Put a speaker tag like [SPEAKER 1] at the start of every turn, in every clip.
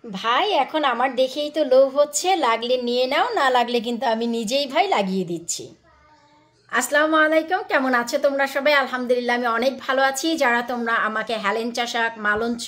[SPEAKER 1] ভাই এখন আমার দেখেই তো লোভ হচ্ছে, লাগলে নিয়ে নাও, না লাগলে কিন্তু আমি নিজেই ভাই লাগিয়ে দিচ্ছি। আসসালামু আলাইকুম, কেমন আছো তোমরা সবাই? আলহামদুলিল্লাহ আমি অনেক ভালো আছি। যারা তোমরা আমাকে হেলেঞ্চা শাক, মালঞ্চ,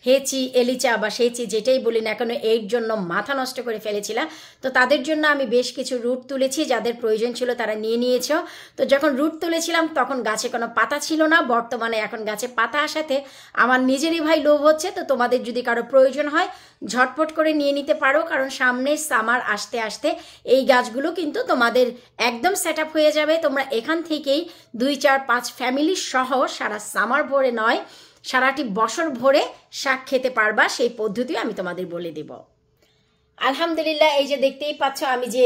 [SPEAKER 1] হেঁচি, এলিচা বা সেচি যেটাই বলি না কেন এর জন্য মাথা নষ্ট করে ফেলেছিলাম, তো তাদের জন্য আমি বেশ কিছু রুট তুলেছি। যাদের প্রয়োজন ছিল তারা নিয়ে নিয়েছো। তো যখন রুট তুলেছিলাম তখন গাছে কোনো পাতা ছিল না, বর্তমানে এখন গাছে পাতা আসাতে আমার নিজেরই ভাই লোভ হচ্ছে। তো তোমাদের যদি কারো প্রয়োজন হয় ঝটপট করে নিয়ে নিতে পারো, কারণ সামনে সামার আসতে আসতে এই গাছগুলো কিন্তু তোমাদের একদম সেট আপ হয়ে যাবে। তোমরা এখান থেকেই 2, 4, 5 ফ্যামিলি সহ সারা সামার ভরে নয়, সারাটি বছর ভরে শাক খেতে পারবা। সেই পদ্ধতি আমি তোমাদের বলে দেব। আলহামদুলিল্লাহ, এই যে দেখতেই পাচ্ছ আমি যে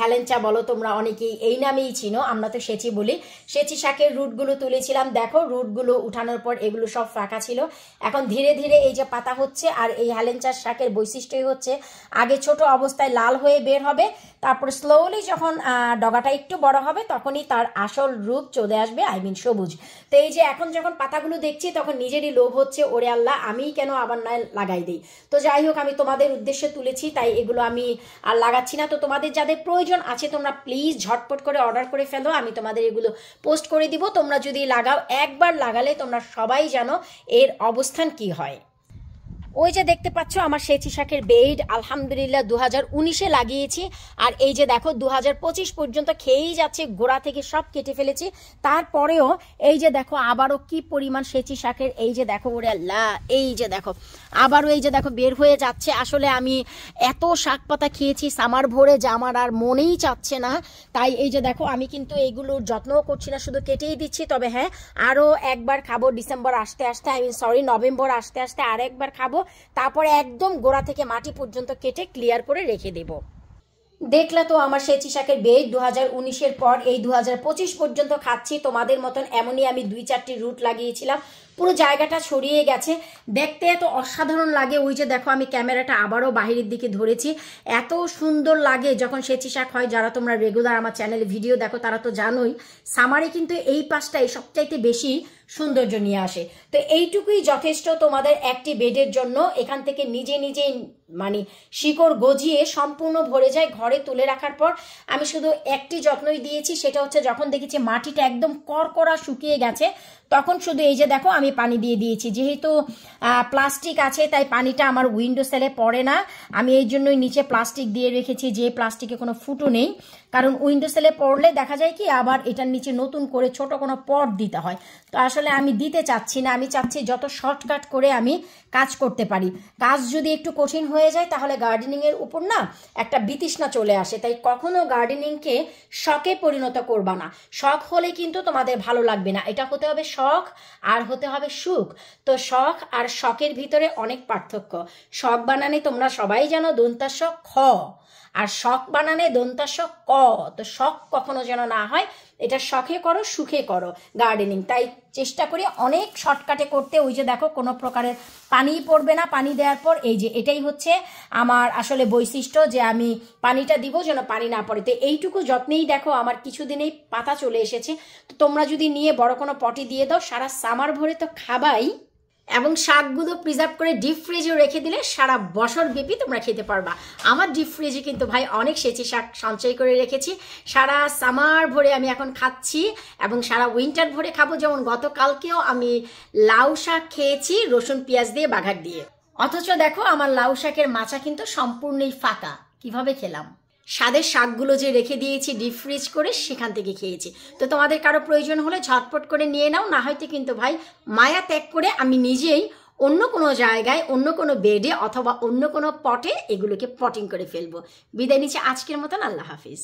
[SPEAKER 1] হেলেঞ্চা বলো তোমরা অনেকেই এই নামেই চিনো, আমরা তো সেচি বলি। সেচি শাকের রুটগুলো তুলেছিলাম। দেখো রুটগুলো উঠানোর পর এগুলো সব ফাঁকা ছিল, এখন ধীরে ধীরে এই যে পাতা হচ্ছে। আর এই হেলেঞ্চার শাকের বৈশিষ্ট্যই হচ্ছে আগে ছোট অবস্থায় লাল হয়ে বের হবে, তারপর স্লোলি যখন ডগাটা একটু বড় হবে তখনই তার আসল রূপ চলে আসবে, সবুজ। তো এই যে এখন যখন পাতাগুলো দেখছি তখন নিজেরই লোভ হচ্ছে, ওরে আল্লাহ আমিই কেন আবার না লাগাই দিই। তো যাই হোক, আমি তোমাদের উদ্দেশ্যে তুলেছি তাই এগুলো আমি আর লাগাচ্ছি না। তো তোমাদের যাদের প্রয়োজন আছে তোমরা প্লিজ ঝটপট করে অর্ডার করে ফেলো, আমি তোমাদের এগুলো পোস্ট করে দিব। তোমরা যদি লাগাও, একবার লাগালে তোমরা সবাই জানো এর অবস্থান কি হয়। ওই যে দেখতে পাচ্ছ আমার সেচি শাকের বেড আলহামদুলিল্লাহ 2019-এ লাগিয়েছি, আর এই যে দেখো 2025 পর্যন্ত খেয়েই যাচ্ছে, গোড়া থেকে সব কেটে ফেলেছি। তারপরেও এই যে দেখো আবারও কি পরিমাণ সেচি শাকের, এই যে দেখো ওরে আল্লাহ, এই যে দেখো আবারও এই যে দেখো বের হয়ে যাচ্ছে। আসলে আমি এত শাক পাতা খেয়েছি সামার ভরে যে আমার আর মনেই চাচ্ছে না। তাই এই যে দেখো আমি কিন্তু এইগুলোর যত্নও করছি না, শুধু কেটেই দিচ্ছি। তবে হ্যাঁ, আরও একবার খাবো ডিসেম্বর আসতে আসতে, নভেম্বর আসতে আসতে আর একবার খাবো। তারপরে একদম গোড়া থেকে মাটি পর্যন্ত কেটে ক্লিয়ার করে রেখে দেব। দেখলে তো আমার সেচি শাকের বেড 2019-এর পর এই 2025 পর্যন্ত খাচ্ছি। তোমাদের মতন এমনই আমি 2-4টি রুট লাগিয়েছিলাম, পুরো জায়গাটা ছড়িয়ে গেছে, দেখতে এত অসাধারণ লাগে। ওই যে দেখো আমি ক্যামেরাটা আবারও বাহিরের দিকে ধরেছি, এত সুন্দর লাগে যখন সেচি শাক হয়। যারা তোমরা রেগুলার আমার চ্যানেলে ভিডিও দেখো তারা তো জানোই, সামারে কিন্তু এই পাশটাই সবচাইতে বেশি সৌন্দর্য নিয়ে আসে। তো এইটুকুই যথেষ্ট তোমাদের একটি বেডের জন্য। এখান থেকে নিজে নিজে মানে শিকড় গজিয়ে সম্পূর্ণ ভরে যায়। ঘরে তুলে রাখার পর আমি শুধু একটি যত্নই দিয়েছি, সেটা হচ্ছে যখন দেখেছি মাটিটা একদম করকরা শুকিয়ে গেছে তখন শুধু এই যে দেখো আমি পানি দিয়ে দিয়েছি। যেহেতু প্লাস্টিক আছে তাই পানিটা আমার উইন্ডো সেলে পড়ে না, আমি এই জন্যই নিচে প্লাস্টিক দিয়ে রেখেছি, যে প্লাস্টিকে কোনো ফুটো নেই। কারণ উইন্ডো সেলে পড়লে দেখা যায় কি আবার এটার নিচে নতুন করে ছোট কোনো পট দিতে হয়। তো আসলে আমি দিতে চাচ্ছি না, আমি চাচ্ছি যত শর্টকাট করে আমি কাজ করতে পারি। কাজ যদি একটু কঠিন হয়ে যায় তাহলে গার্ডেনিংয়ের উপর না একটা বিতৃষ্ণা চলে আসে। তাই কখনো গার্ডেনিংকে শখে পরিণত করবা না। শখ হলে কিন্তু তোমাদের ভালো লাগবে না, এটা হতে হবে শখ আর হতে হবে সুখ। তো শখ আর শখের ভিতরে অনেক পার্থক্য। শখ বানানে তোমরা সবাই জানো দন্তাস্ব খ, আর শখ বানানে দন্তাস্ব ক। তো শখ কখনো যেন না হয়, এটা শখে করো সুখে করো গার্ডেনিং। তাই চেষ্টা করি অনেক শর্টকাটে করতে। ওই যে দেখো কোনো প্রকারের পানি পড়বে না পানি দেওয়ার পর, এই যে এটাই হচ্ছে আমার আসলে বৈশিষ্ট্য, যে আমি পানিটা দিব যেন পানি না পড়ে। তো এইটুকু যত্নেই দেখো আমার কিছুদিনেই পাতা চলে এসেছে। তো তোমরা যদি নিয়ে বড় কোনো পটে দিয়ে দাও সারা সামার ভরে তো খাবাই, এবং শাকগুলো প্রিজার্ভ করে ডিপ ফ্রিজে রেখে দিলে সারা বছর ব্যাপী তোমরা খেতে পারবা। আমার ডিপ ফ্রিজে কিন্তু ভাই অনেক সেচি শাক সঞ্চয় করে রেখেছি, সারা সামার ভরে আমি এখন খাচ্ছি এবং সারা উইন্টার ভরে খাবো। যেমন গতকালকেও আমি লাউ শাক খেয়েছি রসুন পেঁয়াজ দিয়ে বাঘার দিয়ে, অথচ দেখো আমার লাউ শাকের মাচা কিন্তু সম্পূর্ণই ফাঁকা। কিভাবে খেলাম? স্বাদের শাকগুলো যে রেখে দিয়েছি ডিপ ফ্রিজ করে সেখান থেকে খেয়েছি। তো তোমাদের কারো প্রয়োজন হলে ঝটপট করে নিয়ে নাও, না হয়তো কিন্তু ভাই মায়া ত্যাগ করে আমি নিজেই অন্য কোনো জায়গায়, অন্য কোনো বেডে অথবা অন্য কোনো পটে এগুলোকে পটিং করে ফেলবো। বিদায় নিচ্ছি আজকের মতন, আল্লাহ হাফিজ।